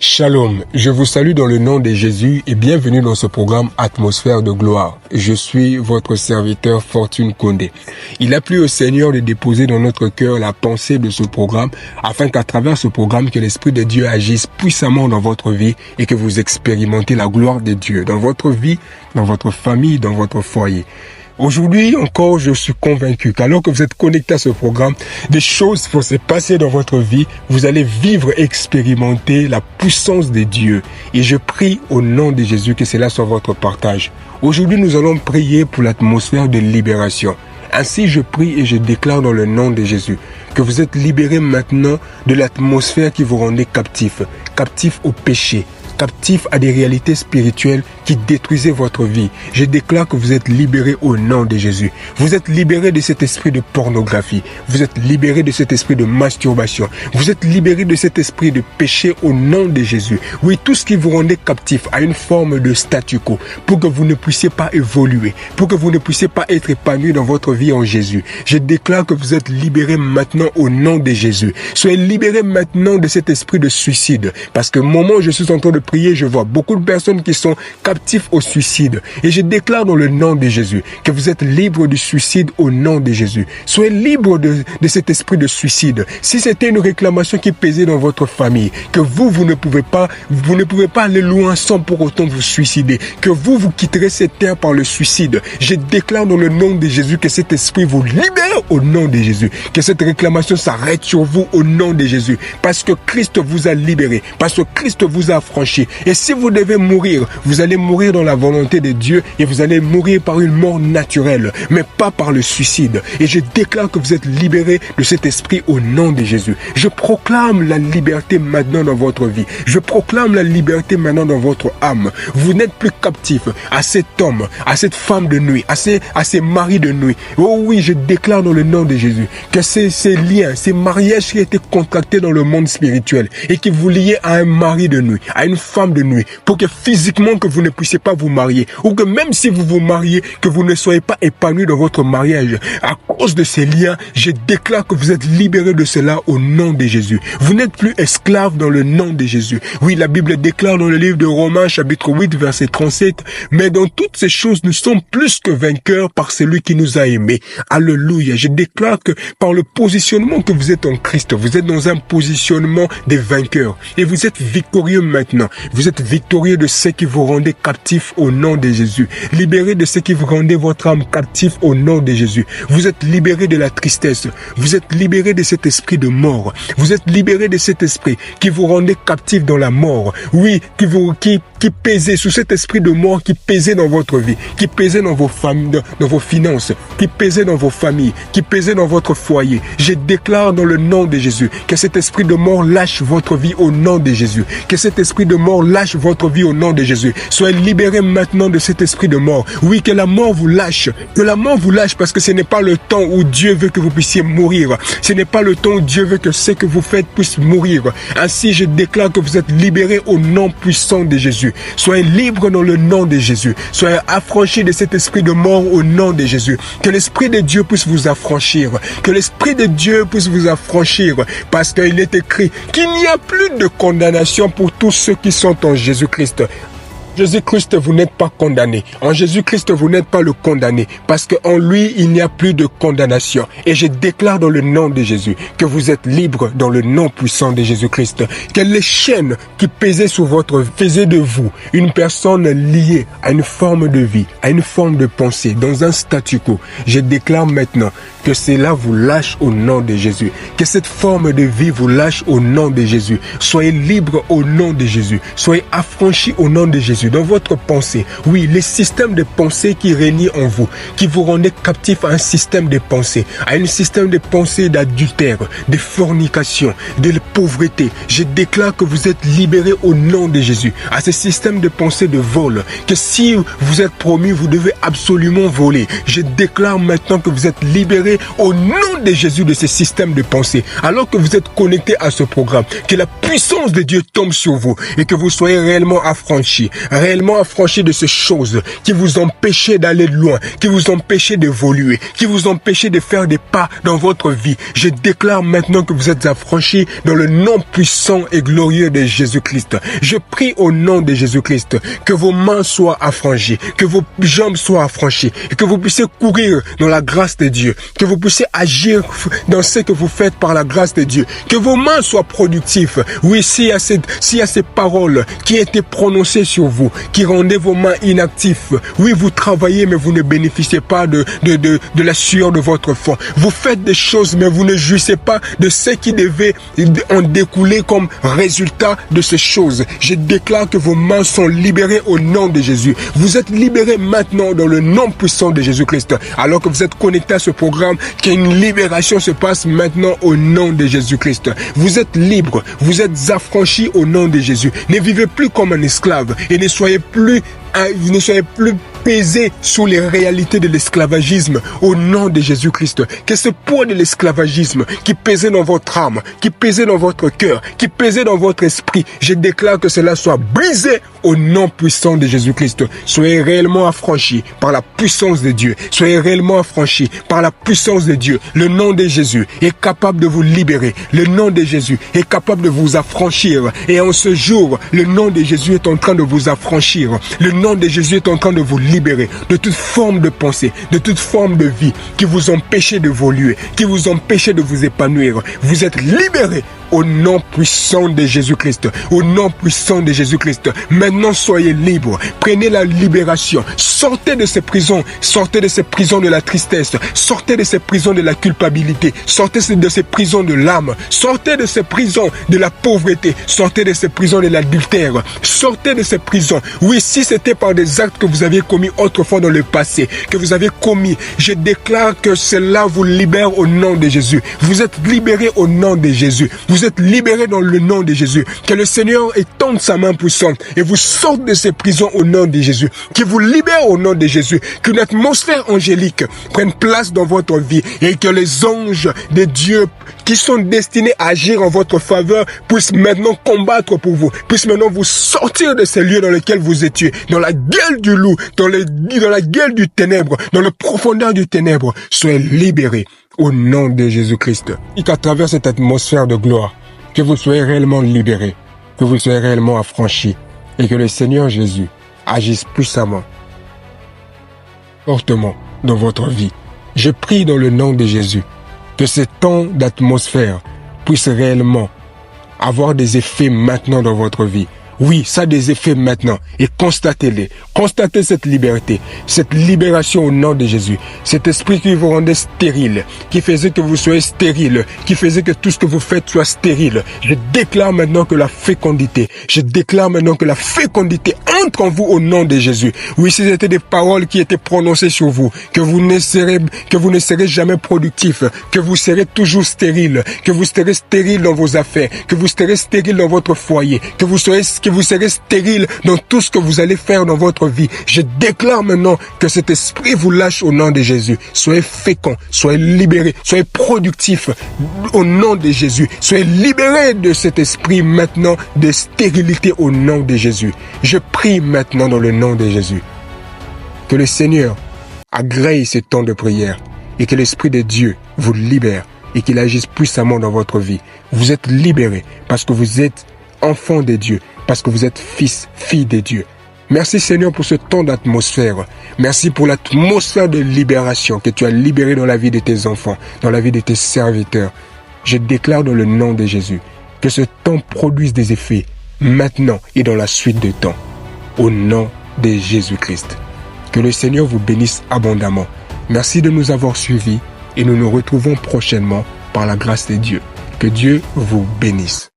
Shalom, je vous salue dans le nom de Jésus et bienvenue dans ce programme Atmosphère de gloire. Je suis votre serviteur Fortune Condé. Il a plu au Seigneur de déposer dans notre cœur la pensée de ce programme afin qu'à travers ce programme que l'Esprit de Dieu agisse puissamment dans votre vie et que vous expérimentez la gloire de Dieu dans votre vie, dans votre famille, dans votre foyer. Aujourd'hui encore, je suis convaincu qu'alors que vous êtes connecté à ce programme, des choses vont se passer dans votre vie. Vous allez vivre, expérimenter la puissance de Dieu. Et je prie au nom de Jésus que cela soit votre partage. Aujourd'hui, nous allons prier pour l'atmosphère de libération. Ainsi, je prie et je déclare dans le nom de Jésus que vous êtes libérés maintenant de l'atmosphère qui vous rendait captif au péché, captif à des réalités spirituelles qui détruisaient votre vie. Je déclare que vous êtes libérés au nom de Jésus. Vous êtes libérés de cet esprit de pornographie. Vous êtes libérés de cet esprit de masturbation. Vous êtes libérés de cet esprit de péché au nom de Jésus. Oui, tout ce qui vous rendait captif à une forme de statu quo, pour que vous ne puissiez pas évoluer, pour que vous ne puissiez pas être épanoui dans votre vie en Jésus. Je déclare que vous êtes libérés maintenant au nom de Jésus. Soyez libérés maintenant de cet esprit de suicide. Parce que au moment où je suis en train de prier, je vois beaucoup de personnes qui sont captifs au suicide. Et je déclare dans le nom de Jésus que vous êtes libres du suicide au nom de Jésus. Soyez libres de cet esprit de suicide. Si c'était une réclamation qui pesait dans votre famille, que vous ne pouvez pas aller loin sans pour autant vous suicider, que vous quitterez cette terre par le suicide. Je déclare dans le nom de Jésus que cet esprit vous libère au nom de Jésus. Que cette réclamation s'arrête sur vous au nom de Jésus. Parce que Christ vous a libéré. Parce que Christ vous a affranchi. Et si vous devez mourir, vous allez mourir dans la volonté de Dieu et vous allez mourir par une mort naturelle, mais pas par le suicide. Et je déclare que vous êtes libérés de cet esprit au nom de Jésus. Je proclame la liberté maintenant dans votre vie. Je proclame la liberté maintenant dans votre âme. Vous n'êtes plus captif à cet homme, à cette femme de nuit, à ces maris de nuit. Oh oui, je déclare dans le nom de Jésus que ces liens, ces mariages qui étaient contractés dans le monde spirituel et qui vous liaient à un mari de nuit, à une femme de nuit, pour que physiquement que vous ne puissiez pas vous marier, ou que même si vous vous mariez, que vous ne soyez pas épanoui dans votre mariage. À cause de ces liens, je déclare que vous êtes libérés de cela au nom de Jésus. Vous n'êtes plus esclaves dans le nom de Jésus. Oui, la Bible déclare dans le livre de Romains, chapitre 8, verset 37, « Mais dans toutes ces choses, nous sommes plus que vainqueurs par celui qui nous a aimés. » Alléluia. Je déclare que par le positionnement que vous êtes en Christ, vous êtes dans un positionnement des vainqueurs. Et vous êtes victorieux maintenant. Vous êtes victorieux de ce qui vous rendait captif au nom de Jésus. Libérés de ce qui vous rendait votre âme captif au nom de Jésus. Vous êtes libérés de la tristesse. Vous êtes libérés de cet esprit de mort. Vous êtes libérés de cet esprit qui vous rendait captif dans la mort. Oui, qui pesait sous cet esprit de mort qui pesait dans votre vie, qui pesait dans vos familles, dans vos finances, qui pesait dans vos familles, qui pesait dans votre foyer. Je déclare dans le nom de Jésus que cet esprit de mort lâche votre vie au nom de Jésus. Que cet esprit de mort lâche votre vie au nom de Jésus. Soyez libérés maintenant de cet esprit de mort. Oui, que la mort vous lâche. Que la mort vous lâche parce que ce n'est pas le temps où Dieu veut que vous puissiez mourir. Ce n'est pas le temps où Dieu veut que ce que vous faites puisse mourir. Ainsi, je déclare que vous êtes libérés au nom puissant de Jésus. Soyez libres dans le nom de Jésus. Soyez affranchis de cet esprit de mort au nom de Jésus. Que l'Esprit de Dieu puisse vous affranchir. Que l'Esprit de Dieu puisse vous affranchir. Parce qu'il est écrit qu'il n'y a plus de condamnation pour tous ceux qui sont en Jésus-Christ. Jésus-Christ, vous n'êtes pas condamné. En Jésus-Christ, vous n'êtes pas le condamné. Parce qu'en lui, il n'y a plus de condamnation. Et je déclare dans le nom de Jésus que vous êtes libre dans le nom puissant de Jésus-Christ. Que les chaînes qui pesaient sur votre faisaient de vous une personne liée à une forme de vie, à une forme de pensée, dans un statu quo. Je déclare maintenant que cela vous lâche au nom de Jésus. Que cette forme de vie vous lâche au nom de Jésus. Soyez libres au nom de Jésus. Soyez affranchis au nom de Jésus. Dans votre pensée, oui, les systèmes de pensée qui régnent en vous, qui vous rendaient captif à un système de pensée, à un système de pensée d'adultère, de fornication, de pauvreté. Je déclare que vous êtes libérés au nom de Jésus. À ce système de pensée de vol, que si vous êtes promis, vous devez absolument voler. Je déclare maintenant que vous êtes libérés libérer au nom de Jésus de ces systèmes de pensée. Alors que vous êtes connectés à ce programme, que la puissance de Dieu tombe sur vous et que vous soyez réellement affranchis de ces choses qui vous empêchaient d'aller loin, qui vous empêchaient d'évoluer, qui vous empêchaient de faire des pas dans votre vie. Je déclare maintenant que vous êtes affranchis dans le nom puissant et glorieux de Jésus-Christ. Je prie au nom de Jésus-Christ que vos mains soient affranchies, que vos jambes soient affranchies, et que vous puissiez courir dans la grâce de Dieu, que vous puissiez agir dans ce que vous faites par la grâce de Dieu, que vos mains soient productives. Oui, s'il y a ces paroles qui étaient prononcées sur vous, qui rendaient vos mains inactifs, oui, vous travaillez, mais vous ne bénéficiez pas de la sueur de votre front. Vous faites des choses, mais vous ne jouissez pas de ce qui devait en découler comme résultat de ces choses. Je déclare que vos mains sont libérées au nom de Jésus. Vous êtes libérés maintenant dans le nom puissant de Jésus-Christ. Alors que vous êtes connectés à ce programme, qu'une libération se passe maintenant au nom de Jésus-Christ. Vous êtes libres, vous êtes affranchis au nom de Jésus. Ne vivez plus comme un esclave et ne soyez plus pesé sous les réalités de l'esclavagisme au nom de Jésus-Christ. Que ce poids de l'esclavagisme qui pesait dans votre âme, qui pesait dans votre cœur, qui pesait dans votre esprit, je déclare que cela soit brisé au nom puissant de Jésus-Christ. Soyez réellement affranchis par la puissance de Dieu. Soyez réellement affranchis par la puissance de Dieu. Le nom de Jésus est capable de vous libérer. Le nom de Jésus est capable de vous affranchir. Et en ce jour, le nom de Jésus est en train de vous affranchir. Le nom de Jésus est en train de vous libérer de toute forme de pensée, de toute forme de vie qui vous empêchait d'évoluer, qui vous empêchait de vous épanouir. Vous êtes libérés au nom puissant de Jésus-Christ. Au nom puissant de Jésus-Christ. Maintenant, soyez libres. Prenez la libération. Sortez de ces prisons. Sortez de ces prisons de la tristesse. Sortez de ces prisons de la culpabilité. Sortez de ces prisons de l'âme. Sortez de ces prisons de la pauvreté. Sortez de ces prisons de l'adultère. Sortez de ces prisons. Oui, si c'était par des actes que vous aviez commis autrefois dans le passé, que vous avez commis, je déclare que cela vous libère au nom de Jésus. Vous êtes libérés au nom de Jésus. Vous êtes libérés dans le nom de Jésus. Que le Seigneur étende sa main puissante et vous sorte de ces prisons au nom de Jésus. Qu'il vous libère au nom de Jésus. Qu'une atmosphère angélique prenne place dans votre vie et que les anges de Dieu qui sont destinés à agir en votre faveur puissent maintenant combattre pour vous, puissent maintenant vous sortir de ces lieux dans lesquels vous étiez, dans la gueule du loup, dans la gueule du ténèbre, dans la profondeur du ténèbre. Soyez libérés au nom de Jésus-Christ. Et qu'à travers cette atmosphère de gloire, que vous soyez réellement libérés, que vous soyez réellement affranchis et que le Seigneur Jésus agisse puissamment, fortement dans votre vie. Je prie dans le nom de Jésus que ce temps d'atmosphère puisse réellement avoir des effets maintenant dans votre vie. Oui, ça a des effets maintenant. Et constatez-les. Constatez cette liberté, cette libération au nom de Jésus. Cet esprit qui vous rendait stérile, qui faisait que vous soyez stérile, qui faisait que tout ce que vous faites soit stérile. Je déclare maintenant que la fécondité, entre en vous au nom de Jésus. Oui, si c'était des paroles qui étaient prononcées sur vous, que vous ne serez jamais productif, que vous serez toujours stérile, que vous serez stérile dans vos affaires, que vous serez stérile dans votre foyer, que vous serez stérile dans tout ce que vous allez faire dans votre vie. Je déclare maintenant que cet esprit vous lâche au nom de Jésus. Soyez féconds, soyez libérés, soyez productifs au nom de Jésus. Soyez libérés de cet esprit maintenant de stérilité au nom de Jésus. Je prie maintenant dans le nom de Jésus que le Seigneur agrée ces temps de prière et que l'Esprit de Dieu vous libère et qu'il agisse puissamment dans votre vie. Vous êtes libérés parce que vous êtes enfants de Dieu, parce que vous êtes fils, filles de Dieu. Merci Seigneur pour ce temps d'atmosphère. Merci pour l'atmosphère de libération que tu as libérée dans la vie de tes enfants, dans la vie de tes serviteurs. Je déclare dans le nom de Jésus que ce temps produise des effets maintenant et dans la suite de temps. Au nom de Jésus-Christ. Que le Seigneur vous bénisse abondamment. Merci de nous avoir suivis et nous nous retrouvons prochainement par la grâce de Dieu. Que Dieu vous bénisse.